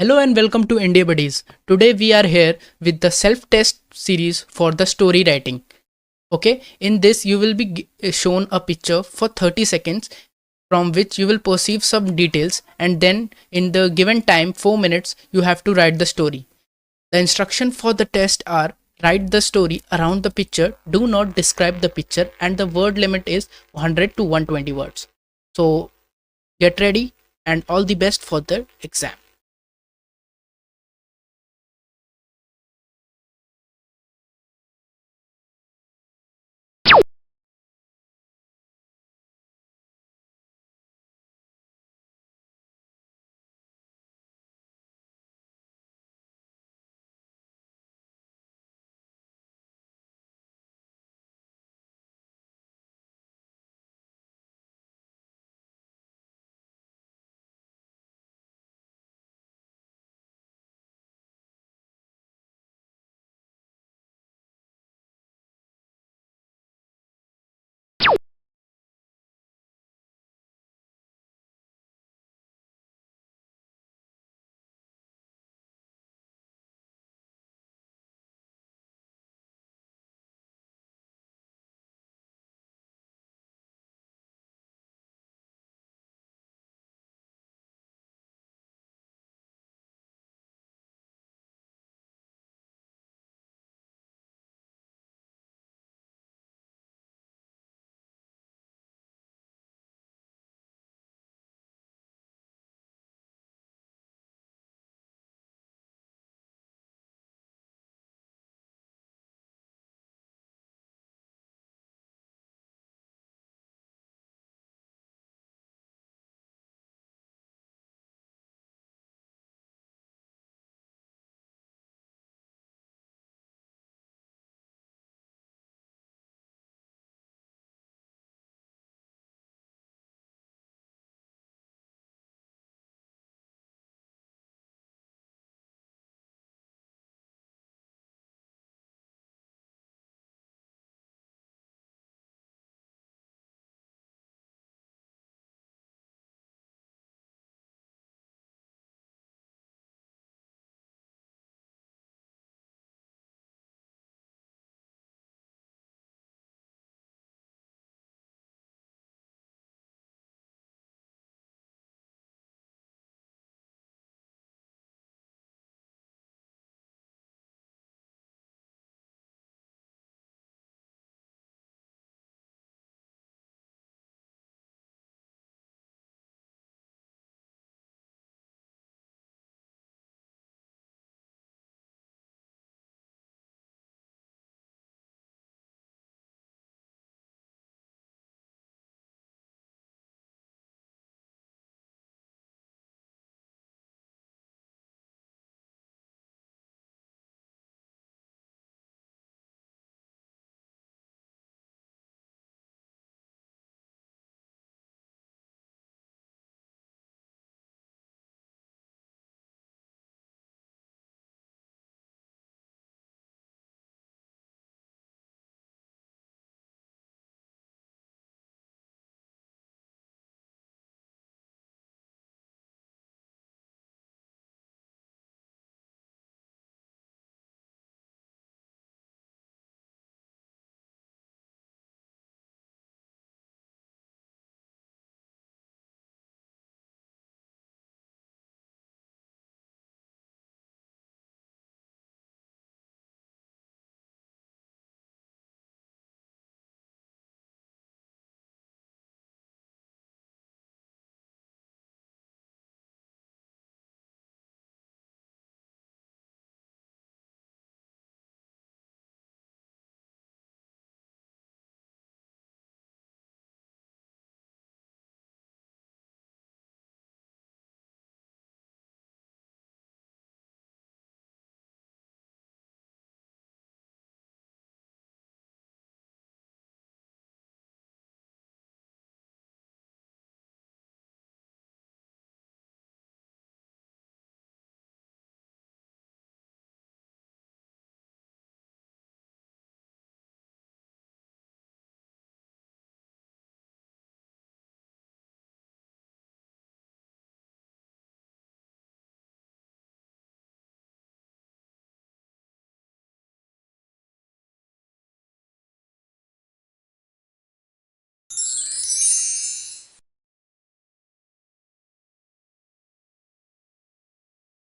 Hello and welcome to India Buddies. Today we are here with the self-test series for the story writing. Okay, in this you will be shown a picture for 30 seconds from which you will perceive some details, and then in the given time 4 minutes you have to write the story. The instruction for the test are: write the story around the picture, do not describe the picture, and the word limit is 100 to 120 words. So get ready and all the best for the exam.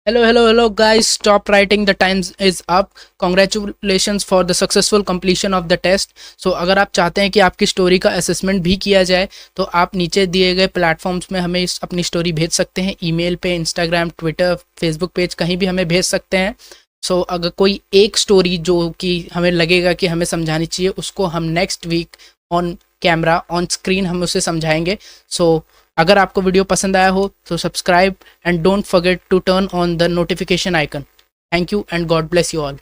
Hello guys, stop writing, the time is up. Congratulations for the successful completion of the test. So अगर आप चाहते हैं कि आपकी story का assessment भी किया जाए तो आप नीचे दिए गए प्लेटफॉर्म्स में हमें अपनी स्टोरी भेज सकते हैं, ईमेल पे, इंस्टाग्राम, ट्विटर, फेसबुक पेज, कहीं भी हमें भेज सकते हैं. सो अगर कोई एक स्टोरी जो कि हमें लगेगा कि हमें समझानी चाहिए, उसको हम next week on camera on screen हम उसे समझाएंगे. सो अगर आपको वीडियो पसंद आया हो तो subscribe and don't forget to turn on the notification icon. Thank you and God bless you all.